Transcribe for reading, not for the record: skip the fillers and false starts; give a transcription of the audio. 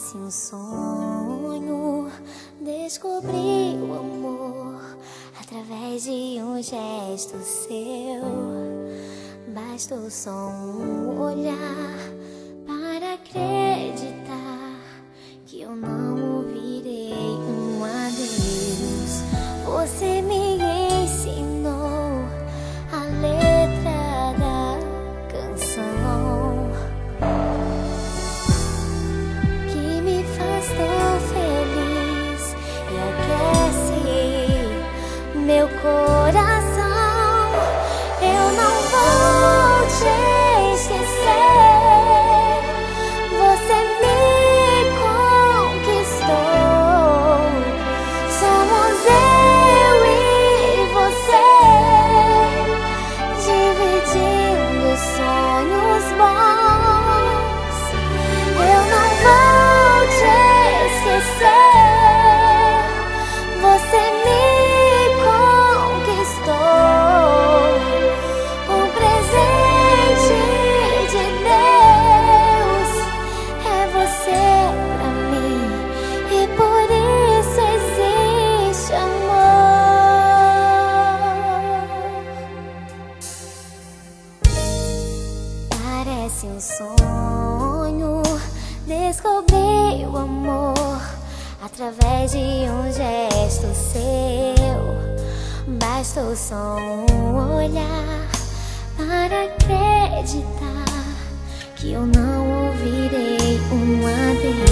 Parece um sonho descobrir o amor através de um gesto seu. Bastou só um olhar para acreditar que eu não ouvirei um adeus. Você me ensinou a letra da canção que me faz tão feliz e aquece meu coração. Eu não vou te esquecer, você me conquistou. Somos eu e você, dividindo sonhos bons. Eu não vou te esquecer, você me conquistou. Um presente de Deus é você pra mim, e por isso existe amor. Parece um sonho descobrir o amor através de um gesto seu. Bastou só um olhar para acreditar que eu não ouvirei um adeus.